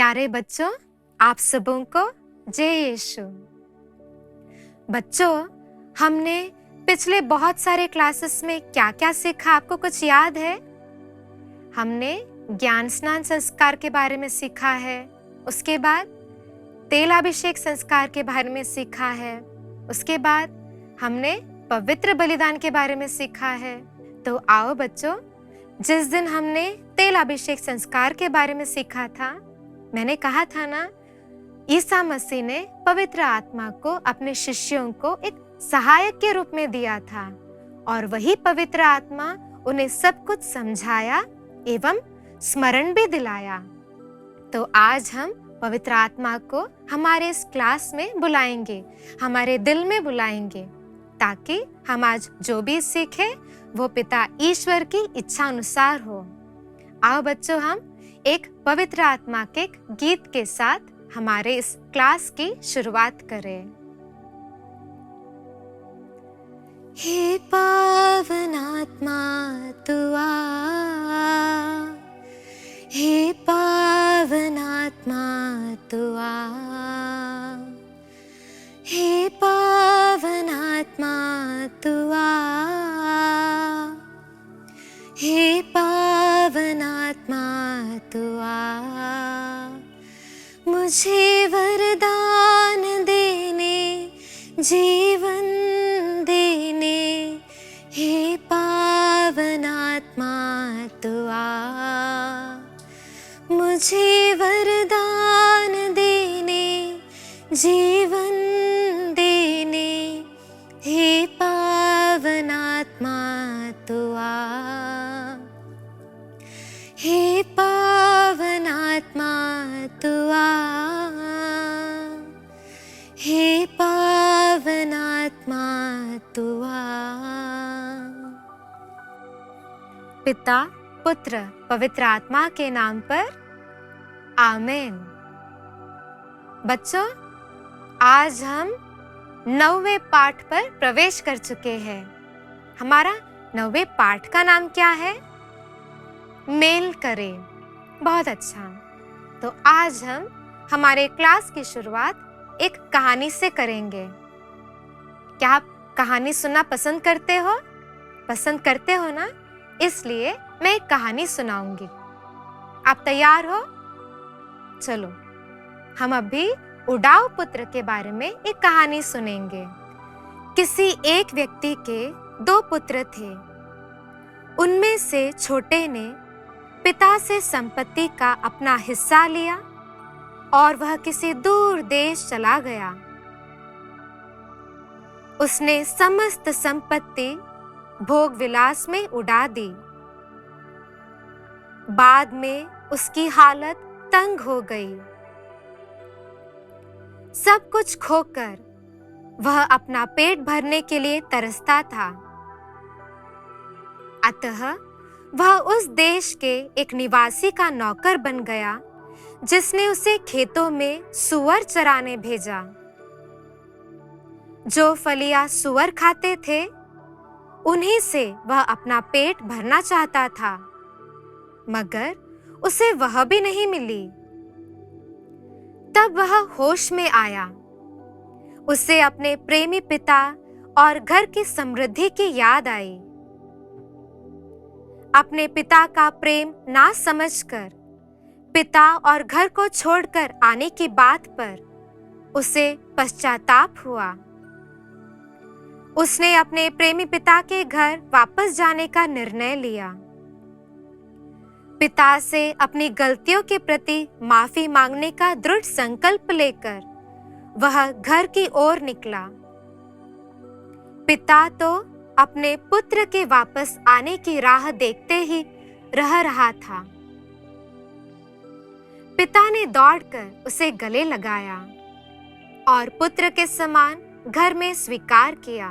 प्यारे बच्चों, आप सबों को जय यीशु। बच्चों, हमने पिछले बहुत सारे क्लासेस में क्या क्या सीखा, आपको कुछ याद है? हमने ज्ञान स्नान संस्कार के बारे में सीखा है, उसके बाद तेल अभिषेक संस्कार के बारे में सीखा है, उसके बाद हमने पवित्र बलिदान के बारे में सीखा है। तो आओ बच्चों, जिस दिन हमने तेल अभिषेक संस्कार के बारे में सीखा था, मैंने कहा था ना, ईसा मसीह ने पवित्र आत्मा को अपने शिष्यों को एक सहायक के रूप में दिया था और वही पवित्र आत्मा उन्हें सब कुछ समझाया एवं स्मरण भी दिलाया। तो आज हम पवित्र आत्मा को हमारे इस क्लास में बुलाएंगे, हमारे दिल में बुलाएंगे, ताकि हम आज जो भी सीखे वो पिता ईश्वर की इच्छा अनुसार हो। आओ बच्चों, हम एक पवित्र आत्मा के गीत के साथ हमारे इस क्लास की शुरुआत करें। हे पावन आत्मा तू आ, हे पावन आत्मा तू आ, हे पावन आत्मा तू आ, हे पावन आत्मा तू आ, मुझे वरदान देने, जीवन देने, हे पावन आत्मा तू आ, मुझे वरदान देने, जीवन देने, हे पावन आत्मा तू आ, हे पावन आत्मा तू आ, हे पावन आत्मा तू आ। पिता, पुत्र, पवित्र आत्मा के नाम पर आमीन। बच्चों, आज हम 9वें पाठ पर प्रवेश कर चुके हैं। हमारा 9वें पाठ का नाम क्या है? मेल करे। बहुत अच्छा। तो आज हम हमारे क्लास की शुरुआत एक कहानी से करेंगे। क्या आप कहानी सुनना पसंद करते हो? पसंद करते हो ना? इसलिए मैं एक कहानी सुनाऊंगी। आप तैयार हो? चलो, हम अभी उड़ाऊ पुत्र के बारे में एक कहानी सुनेंगे। किसी एक व्यक्ति के 2 पुत्र थे। उनमें से छोटे ने पिता से संपत्ति का अपना हिस्सा लिया और वह किसी दूर देश चला गया। उसने समस्त संपत्ति भोग विलास में उड़ा दी। बाद में उसकी हालत तंग हो गई। सब कुछ खोकर वह अपना पेट भरने के लिए तरसता था। अतः वह उस देश के एक निवासी का नौकर बन गया, जिसने उसे खेतों में सूअर चराने भेजा। जो फलियां सूअर खाते थे, उन्हीं से वह अपना पेट भरना चाहता था, मगर उसे वह भी नहीं मिली। तब वह होश में आया। उसे अपने प्रेमी पिता और घर की समृद्धि की याद आई। अपने पिता का प्रेम ना समझकर पिता और घर को छोड़कर आने की बात पर उसे पश्चाताप हुआ। उसने अपने प्रेमी पिता के घर वापस जाने का निर्णय लिया। पिता से अपनी गलतियों के प्रति माफी मांगने का दृढ़ संकल्प लेकर वह घर की ओर निकला। पिता तो अपने पुत्र के वापस आने की राह देखते ही रह रहा था। पिता ने दौड़कर उसे गले लगाया और पुत्र के समान घर में स्वीकार किया।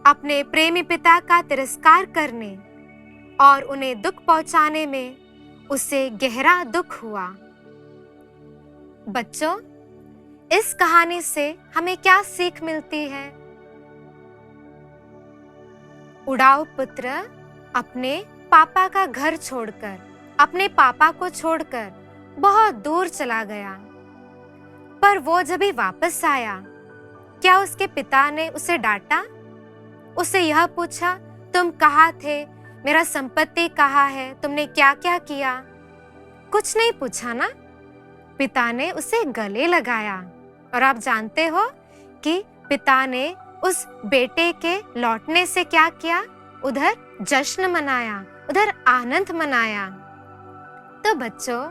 अपने प्रेमी पिता का तिरस्कार करने और उन्हें दुख पहुंचाने में उसे गहरा दुख हुआ। बच्चों, इस कहानी से हमें क्या सीख मिलती है? उड़ाऊ पुत्र अपने पापा का घर छोड़कर, अपने पापा को छोड़कर बहुत दूर चला गया। पर वो जब भी वापस आया, क्या उसके पिता ने उसे डांटा? उसे यह पूछा, तुम कहाँ थे? मेरा संपत्ति कहाँ है? तुमने क्या क्या किया? कुछ नहीं पूछा ना। पिता ने उसे गले लगाया। और आप जानते हो कि पिता ने उस बेटे के लौटने से क्या किया? उधर जश्न मनाया, उधर आनंद मनाया। तो बच्चों,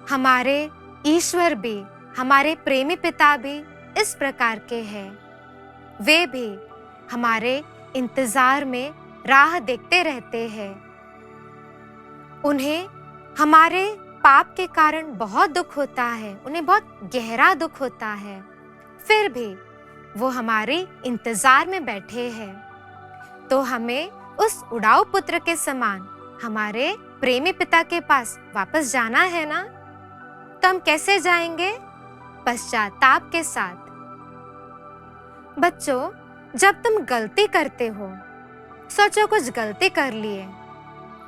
हमारे ईश्वर भी, हमारे प्रेमी पिता भी इस प्रकार के हैं। वे भी हमारे इंतजार में राह देखते रहते हैं। उन्हें हमारे पाप के कारण बहुत दुख होता है, उन्हें बहुत गहरा दुख होता है, फिर भी वो हमारे इंतजार में बैठे हैं। तो हमें उस उड़ाऊ पुत्र के समान हमारे प्रेमी पिता के पास वापस जाना है ना। तो हम कैसे जाएंगे? पश्चाताप के साथ। बच्चों, जब तुम गलती करते हो, सोचो कुछ गलती कर लिए,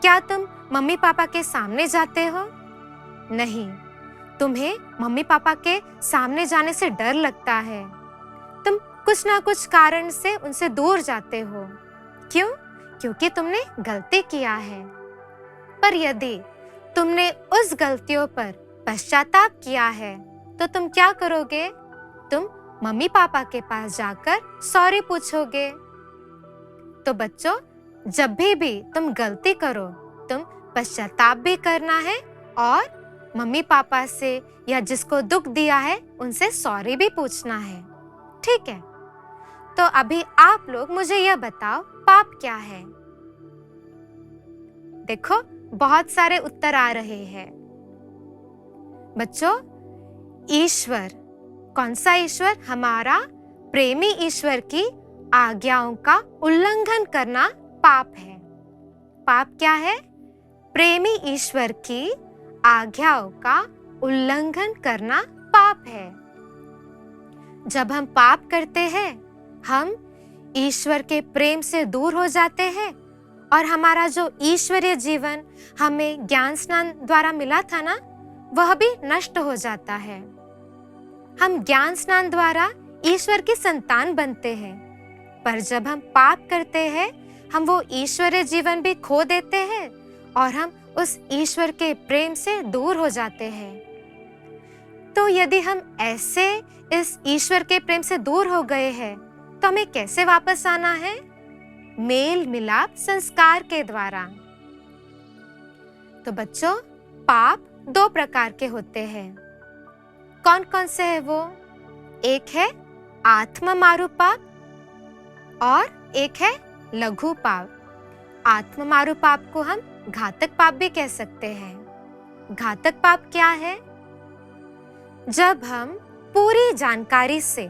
क्या तुम मम्मी पापा के सामने जाते हो? नहीं, तुम्हें मम्मी पापा के सामने जाने से डर लगता है। तुम कुछ ना कुछ कारण से उनसे दूर जाते हो। क्यों? क्योंकि तुमने गलती किया है। पर यदि तुमने उस गलतियों पर पश्चाताप किया है, तो तुम क्या करोगे? तुम मम्मी पापा के पास जाकर सॉरी पूछोगे। तो बच्चों, जब भी तुम गलती करो, तुम पश्चाताप भी करना है और मम्मी पापा से या जिसको दुख दिया है उनसे सॉरी भी पूछना है। ठीक है? तो अभी आप लोग मुझे यह बताओ, पाप क्या है? देखो, बहुत सारे उत्तर आ रहे हैं। बच्चों, ईश्वर, कौन सा ईश्वर? हमारा प्रेमी ईश्वर की आज्ञाओं का उल्लंघन करना पाप है। पाप क्या है? प्रेमी ईश्वर की आज्ञाओं का उल्लंघन करना पाप है। जब हम पाप करते हैं, हम ईश्वर के प्रेम से दूर हो जाते हैं और हमारा जो ईश्वरीय जीवन हमें ज्ञान स्नान द्वारा मिला था ना, वह भी नष्ट हो जाता है। हम ज्ञान स्नान द्वारा ईश्वर की संतान बनते हैं, पर जब हम पाप करते हैं, हम वो ईश्वरीय जीवन भी खो देते हैं और हम उस ईश्वर के प्रेम से दूर हो जाते हैं। तो यदि हम ऐसे इस ईश्वर के प्रेम से दूर हो गए हैं, तो हमें कैसे वापस आना है? मेल मिलाप संस्कार के द्वारा। तो बच्चों, पाप दो प्रकार के होते हैं। कौन कौन से है वो? एक है आत्ममारू पाप और एक है लघु पाप। आत्ममारू पाप को हम घातक पाप भी कह सकते हैं। घातक पाप क्या है? जब हम पूरी जानकारी से,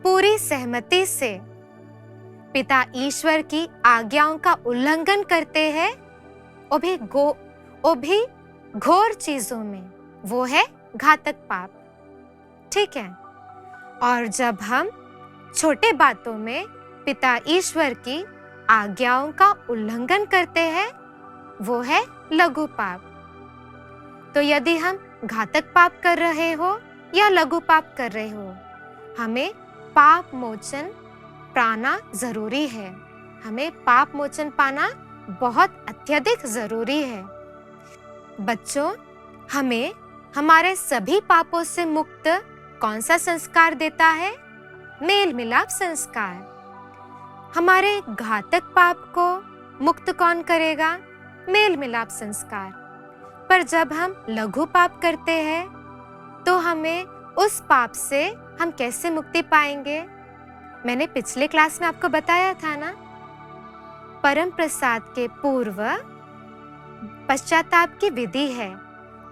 पूरी सहमति से पिता ईश्वर की आज्ञाओं का उल्लंघन करते हैं, वो भी घोर चीजों में, वो है घातक पाप। ठीक है? और जब हम छोटे बातों में पिता ईश्वर की आज्ञाओं का उल्लंघन करते हैं, वो है लघु पाप। तो यदि हम घातक पाप कर रहे हो या लघु पाप कर रहे हो, हमें पाप मोचन पाना जरूरी है। हमें पाप मोचन पाना बहुत अत्यधिक जरूरी है। बच्चों, हमें हमारे सभी पापों से मुक्त कौन सा संस्कार देता है? मेल मिलाप संस्कार। हमारे घातक पाप को मुक्त कौन करेगा? मेल मिलाप संस्कार। पर जब हम लघु पाप करते हैं, तो हमें उस पाप से हम कैसे मुक्ति पाएंगे? मैंने पिछले क्लास में आपको बताया था ना, परम प्रसाद के पूर्व पश्चाताप की विधि है।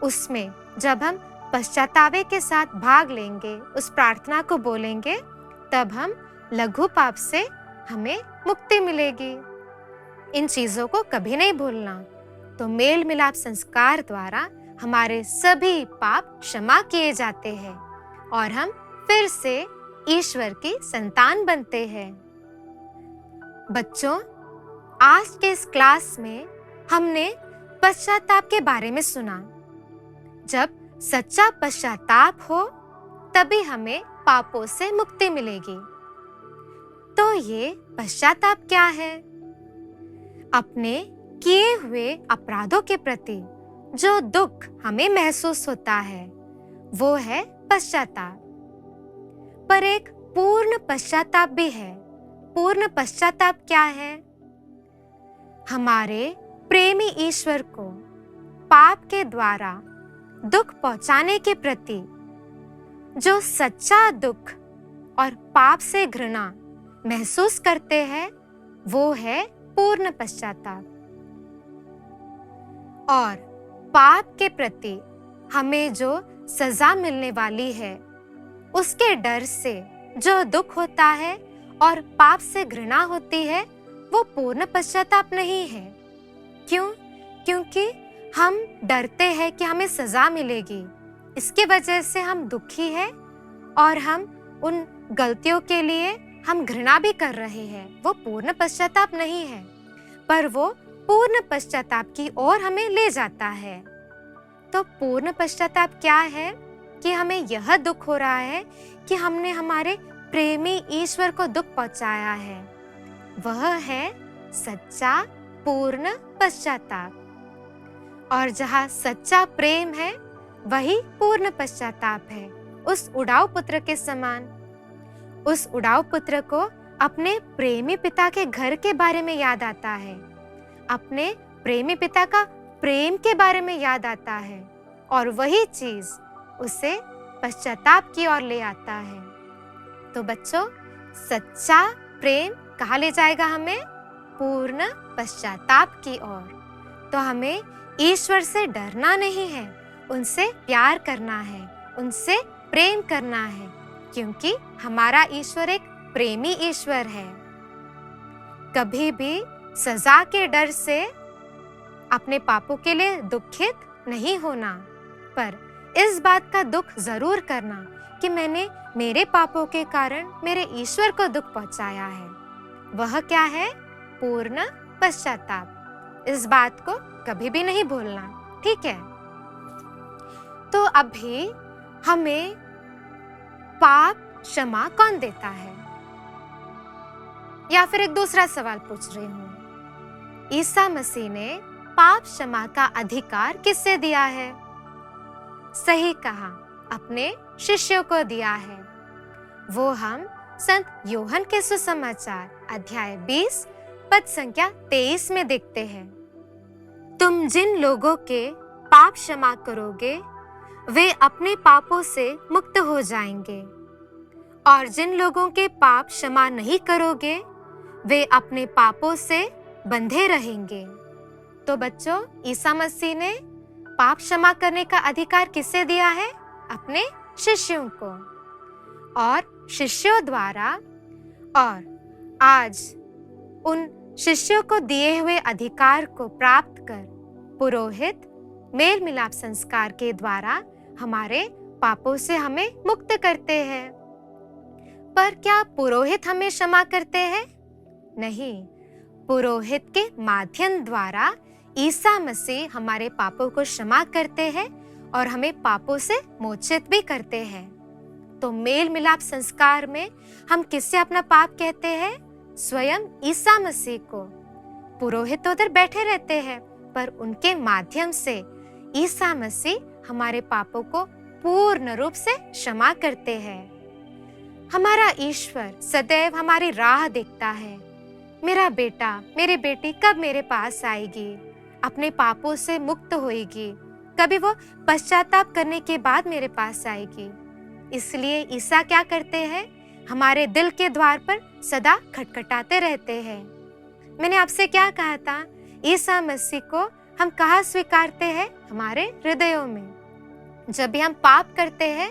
उसमें जब हम पश्चातावे के साथ भाग लेंगे, उस प्रार्थना को बोलेंगे, तब हम लघु पाप से हमें मुक्ति मिलेगी। इन चीजों को कभी नहीं भूलना। तो मेल मिलाप संस्कार द्वारा हमारे सभी पाप क्षमा किए जाते हैं और हम फिर से ईश्वर की संतान बनते हैं। बच्चों, आज के इस क्लास में हमने पश्चाताप के बारे में सुना। जब सच्चा पश्चाताप हो तभी हमें पापों से मुक्ति मिलेगी। तो ये पश्चाताप क्या है? अपने किए हुए अपराधों के प्रति जो दुख हमें महसूस होता है वो है पश्चाताप। पर एक पूर्ण पश्चाताप भी है। पूर्ण पश्चाताप क्या है? हमारे प्रेमी ईश्वर को पाप के द्वारा दुख पहुंचाने के प्रति जो सच्चा दुख और पाप से घृणा महसूस करते हैं वो है पूर्ण पश्चाताप। और पाप के प्रति हमें जो सजा मिलने वाली है उसके डर से जो दुख होता है और पाप से घृणा होती है वो पूर्ण पश्चाताप नहीं है। क्यों? क्योंकि हम डरते हैं कि हमें सजा मिलेगी, इसकी वजह से हम दुखी हैं और हम उन गलतियों के लिए हम घृणा भी कर रहे हैं। वो पूर्ण पश्चाताप नहीं है, पर वो पूर्ण पश्चाताप की ओर हमें ले जाता है। तो पूर्ण पश्चाताप क्या है? कि हमें यह दुख हो रहा है कि हमने हमारे प्रेमी ईश्वर को दुख पहुंचाया है। वह है सच्चा पूर्ण पश्चाताप। और जहाँ सच्चा प्रेम है वही पूर्ण पश्चाताप है। उस उड़ाऊ पुत्र के समान। उस उड़ाऊ पुत्र को अपने प्रेमी पिता के घर के बारे में याद आता है, अपने प्रेमी पिता का प्रेम के बारे में याद आता है, और वही चीज उसे पश्चाताप की ओर ले आता है। तो बच्चों, सच्चा प्रेम कहाँ ले जाएगा हमें? पूर्ण पश्चाताप की ओर। तो हमें ईश्वर से डरना नहीं है, उनसे प्यार करना है, उनसे प्रेम करना है, क्योंकि हमारा ईश्वर एक प्रेमी ईश्वर है। कभी भी सजा के डर से अपने पापों के लिए दुखित नहीं होना, पर इस बात का दुख जरूर करना कि मैंने मेरे पापों के कारण मेरे ईश्वर को दुख पहुंचाया है। वह क्या है? पूर्ण पश्चाताप। इस बात को कभी भी नहीं भूलना, ठीक है? तो अभी हमें पाप क्षमा कौन देता है? या फिर एक दूसरा सवाल पूछ रही हूँ, ईसा मसीह ने पाप क्षमा का अधिकार किससे दिया है? सही कहा, अपने शिष्यों को दिया है। वो हम संत यूहन्ना के सुसमाचार अध्याय 20 पद संख्या 23 में देखते हैं। तुम जिन लोगों के पाप क्षमा करोगे वे अपने पापों से मुक्त हो जाएंगे, और जिन लोगों के पाप क्षमा नहीं करोगे वे अपने पापों से बंधे रहेंगे। तो बच्चों, ईसा मसीह ने पाप क्षमा करने का अधिकार किससे दिया है? अपने शिष्यों को। और शिष्यों द्वारा, और आज उन शिष्यों को दिए हुए अधिकार को प्राप्त कर पुरोहित मेल मिलाप संस्कार के द्वारा हमारे पापों से हमें मुक्त करते हैं। पर क्या पुरोहित हमें क्षमा करते हैं? नहीं, पुरोहित के माध्यम द्वारा ईसा मसीह हमारे पापों को क्षमा करते हैं और हमें पापों से मोचित भी करते हैं। तो मेल मिलाप संस्कार में हम किससे अपना पाप कहते हैं? स्वयं ईसा मसीह को। पुरोहित उधर बैठे रहते हैं, पर उनके माध्यम से ईसा मसीह हमारे पापों को पूर्ण रूप से क्षमा करते हैं। हमारा ईश्वर सदैव हमारी राह देखता है। मेरा बेटा, मेरी बेटी कब मेरे पास आएगी, अपने पापों से मुक्त होएगी, कभी वो पश्चाताप करने के बाद मेरे पास आएगी। इसलिए ईसा क्या करते हैं? हमारे दिल के द्वार पर सदा खटखटाते रहते हैं। मैंने आपसे क्या कहा था? ईसा मसीह को हम कहाँ स्वीकारते हैं? हमारे हृदयों में। जब भी हम पाप करते हैं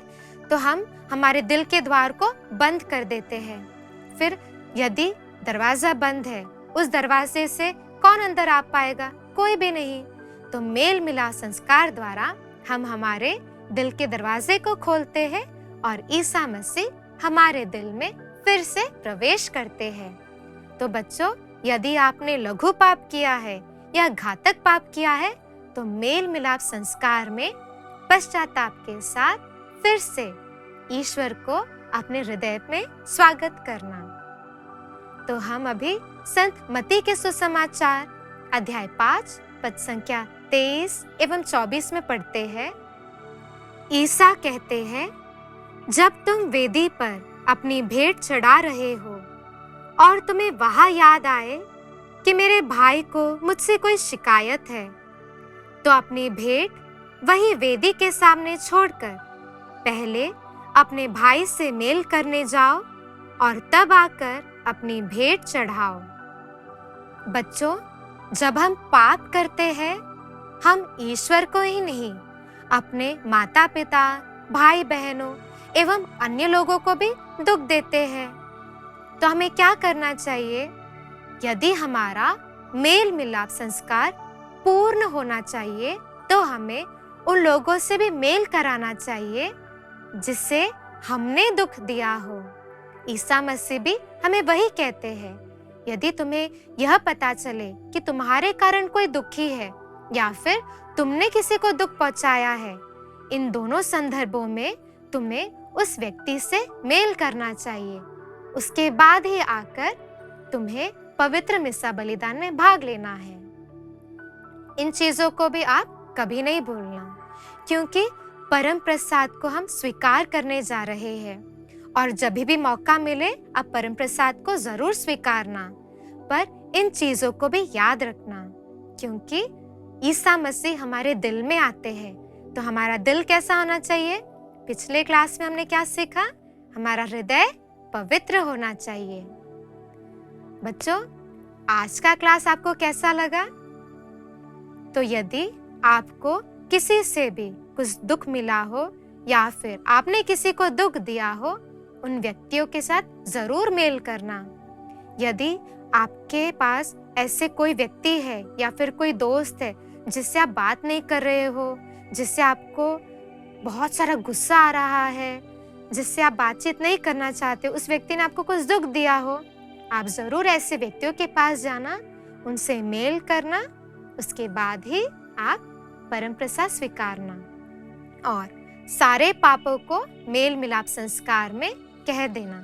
तो हम हमारे दिल के द्वार को बंद कर देते हैं। फिर यदि दरवाजा बंद है, उस दरवाजे से कौन अंदर आ पाएगा? कोई भी नहीं। तो मेल मिलाप संस्कार द्वारा हम हमारे दिल के दरवाजे को खोलते हैं और ईसा मसीह हमारे दिल में फिर से प्रवेश करते हैं। तो बच्चों, यदि आपने लघु पाप किया है या घातक पाप किया है तो मेल मिलाप संस्कार में पश्चाताप के साथ फिर से ईश्वर को अपने हृदय में स्वागत करना। तो हम अभी संत मत्ती के सुसमाचार अध्याय 5 पद संख्या 23 एवं 24 में पढ़ते हैं। ईसा कहते हैं, जब तुम वेदी पर अपनी भेंट चढ़ा रहे हो और तुम्हें वहां याद आए कि मेरे भाई को मुझसे कोई शिकायत है, तो अपनी भेंट वही वेदी के सामने छोड़कर पहले अपने भाई से मेल करने जाओ और तब आकर अपनी भेंट चढ़ाओ। बच्चों, जब हम पाप करते हैं, हम ईश्वर को ही नहीं, अपने माता पिता, भाई बहनों एवं अन्य लोगों को भी दुख देते हैं। तो हमें क्या करना चाहिए? यदि हमारा मेल मिलाप संस्कार पूर्ण होना चाहिए, तो हमें उन लोगों से भी मेल कराना चाहिए जिससे हमने दुख दिया हो। ईसा मसीह भी हमें वही कहते हैं, यदि तुम्हें यह पता चले कि तुम्हारे कारण कोई दुखी है या फिर तुमने किसी को दुख पहुंचाया है, इन दोनों संदर्भों में तुम्हें उस व्यक्ति से मेल करना चाहिए। उसके बाद ही आकर तुम्हें पवित्र मिस्सा बलिदान में भाग लेना है। इन चीजों को भी आप कभी नहीं भूलना, क्योंकि परम प्रसाद को हम स्वीकार करने जा रहे हैं और जब भी मौका मिले आप परम प्रसाद को जरूर स्वीकारना, पर इन चीजों को भी याद रखना, क्योंकि ईसा मसीह हमारे दिल में आते हैं। तो हमारा दिल कैसा होना चाहिए? पिछले क्लास में हमने क्या सीखा? हमारा हृदय पवित्र होना चाहिए। बच्चों, आज का क्लास आपको कैसा लगा? तो यदि आपको किसी से भी कुछ दुख मिला हो या फिर आपने किसी को दुख दिया हो, उन व्यक्तियों के साथ जरूर मेल करना। यदि आपके पास ऐसे कोई व्यक्ति है या फिर कोई दोस्त है जिससे आप बात नहीं कर रहे हो, जिससे आपको बहुत सारा गुस्सा आ रहा है, जिससे आप बातचीत नहीं करना चाहते, उस व्यक्ति ने आपको कुछ दुख दिया हो, आप जरूर ऐसे व्यक्तियों के पास जाना, उनसे मेल करना, उसके बाद ही आप परम प्रसाद स्वीकारना और सारे पापों को मेल मिलाप संस्कार में कह देना।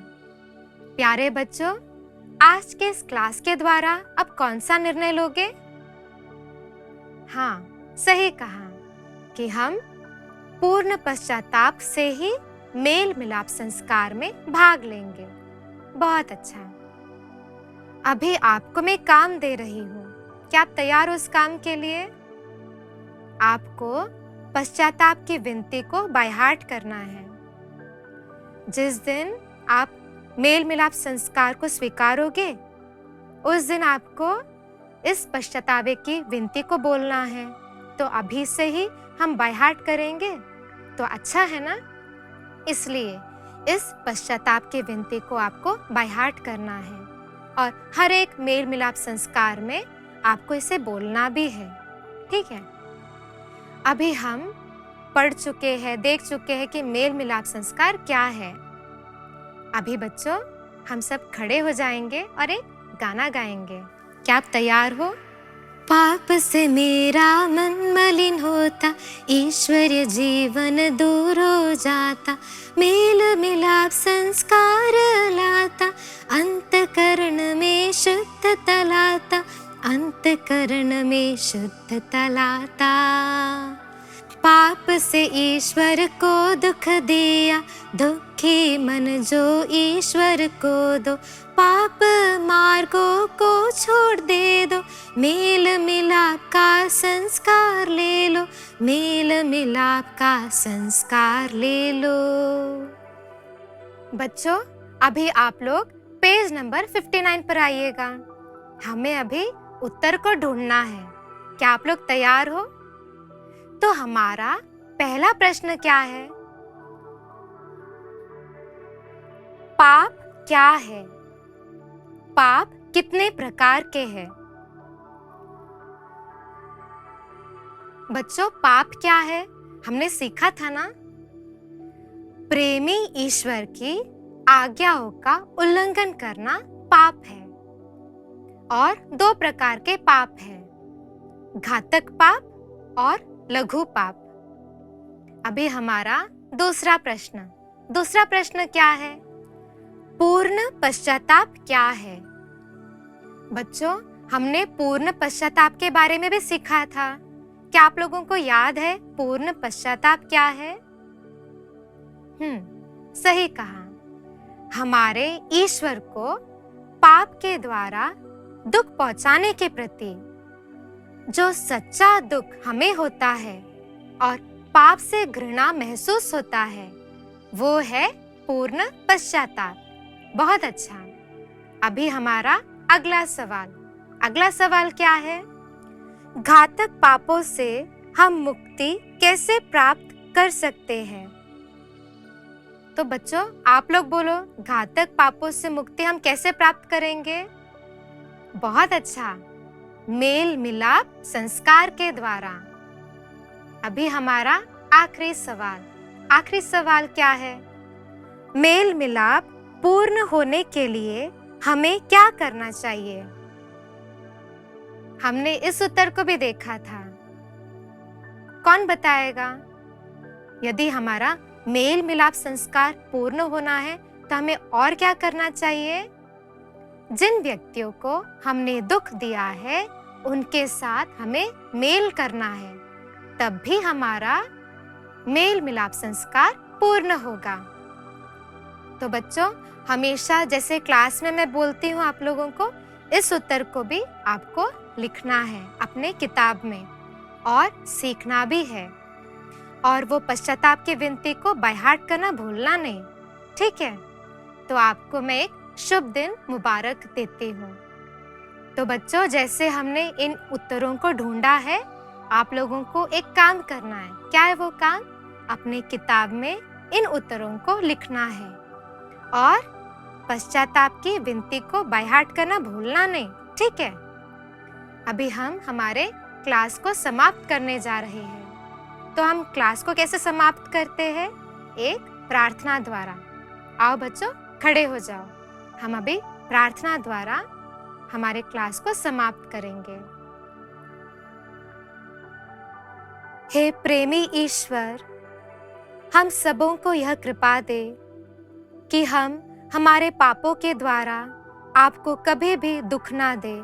प्यारे बच्चों, आज के इस क्लास के द्वारा अब कौन सा निर्णय लोगे? हाँ, सही कहा कि हम पूर्ण पश्चाताप से ही मेल मिलाप संस्कार में भाग लेंगे। बहुत अच्छा। अभी आपको मैं काम दे रही हूँ, क्या आप तैयार हो उस काम के लिए? आपको पश्चाताप की विनती को बाय हार्ट करना है। जिस दिन आप मेल मिलाप संस्कार को स्वीकारोगे, उस दिन आपको इस पश्चाताप की विनती को बोलना है। तो अभी से ही हम बाय हार्ट करेंगे तो अच्छा है ना? इसलिए इस पश्चाताप की विनती को आपको बाय हार्ट करना है और हर एक मेल मिलाप संस्कार में आपको इसे बोलना भी है। ठीक है? अभी हम पढ़ चुके हैं, देख चुके हैं कि मेल मिलाप संस्कार क्या है। अभी बच्चों, हम सब खड़े हो जाएंगे और एक गाना गाएंगे। क्या आप तैयार हो? पाप से मेरा मन मलिन होता, ईश्वरीय जीवन दूर हो जाता, मेल मिलाप संस्कार लाता, अंतकरण में शुद्धता लाता, अंतकरण में शुद्धता लाता। पाप से ईश्वर को दुख दिया, दुखी मन जो ईश्वर को दो, पाप मार्गों को छोड़ दे दो, मेल मिलाप का संस्कार ले लो, मेल मिलाप का संस्कार ले लो। बच्चों, अभी आप लोग पेज नंबर 59 पर आइएगा। हमें अभी उत्तर को ढूंढना है। क्या आप लोग तैयार हो? तो हमारा पहला प्रश्न क्या है? पाप क्या है? पाप कितने प्रकार के हैं? बच्चों, पाप क्या है? हमने सीखा था ना? प्रेमी ईश्वर की आज्ञाओं का उल्लंघन करना पाप है। और दो प्रकार के पाप हैं, घातक पाप और लघु पाप। अभी हमारा दूसरा प्रश्न क्या है? पूर्ण पश्चाताप क्या है? बच्चों, हमने पूर्ण पश्चाताप के बारे में भी सीखा था। क्या आप लोगों को याद है पूर्ण पश्चाताप क्या है? सही कहा। हमारे ईश्वर को पाप के द्वारा दुख पहुंचाने के प्रति जो सच्चा दुख हमें होता है और पाप से घृणा महसूस होता है, वो है पूर्ण पश्चाताप। बहुत अच्छा। अभी हमारा अगला सवाल क्या है? घातक पापों से हम मुक्ति कैसे प्राप्त कर सकते हैं? तो बच्चों, आप लोग बोलो, घातक पापों से मुक्ति हम कैसे प्राप्त करेंगे? बहुत अच्छा, मेल मिलाप संस्कार के द्वारा। अभी हमारा आखिरी सवाल क्या है? मेल मिलाप पूर्ण होने के लिए हमें क्या करना चाहिए? हमने इस उत्तर को भी देखा था। कौन बताएगा? यदि हमारा मेल मिलाप संस्कार पूर्ण होना है तो हमें और क्या करना चाहिए? जिन व्यक्तियों को हमने दुख दिया है उनके साथ हमें मेल करना है, तब भी हमारा मेल मिलाप संस्कार पूर्ण होगा। तो बच्चों, हमेशा जैसे क्लास में मैं बोलती हूँ आप लोगों को, इस उत्तर को भी आपको लिखना है अपने किताब में और सीखना भी है। और वो पश्चाताप की विनती को बाय हार्ट करना भूलना नहीं, ठीक है? तो आपको मैं एक शुभ दिन मुबारक देती हूँ। तो बच्चों, जैसे हमने इन उत्तरों को ढूंढा है, आप लोगों को एक काम करना है। क्या है वो काम? अपने किताब में इन उत्तरों को लिखना है और पश्चाताप की विनती को बाय हार्ट करना भूलना नहीं, ठीक है? अभी हम हमारे क्लास को समाप्त करने जा रहे हैं। तो हम क्लास को कैसे समाप्त करते हैं? एक प्रार्थना द्वारा। आओ बच्चों, खड़े हो जाओ। हम अभी प्रार्थना द्वारा हमारे क्लास को समाप्त करेंगे। हे प्रेमी ईश्वर, हम सबों को यह कृपा दे कि हम हमारे पापों के द्वारा आपको कभी भी दुख ना दे,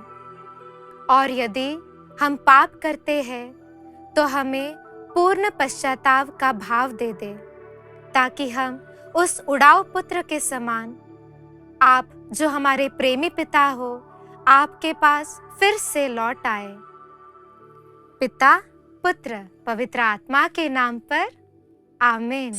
और यदि हम पाप करते हैं तो हमें पूर्ण पश्चाताप का भाव दे दे, ताकि हम उस उड़ाऊ पुत्र के समान, आप जो हमारे प्रेमी पिता हो, आपके पास फिर से लौट आए। पिता, पुत्र, पवित्र आत्मा के नाम पर, आमीन।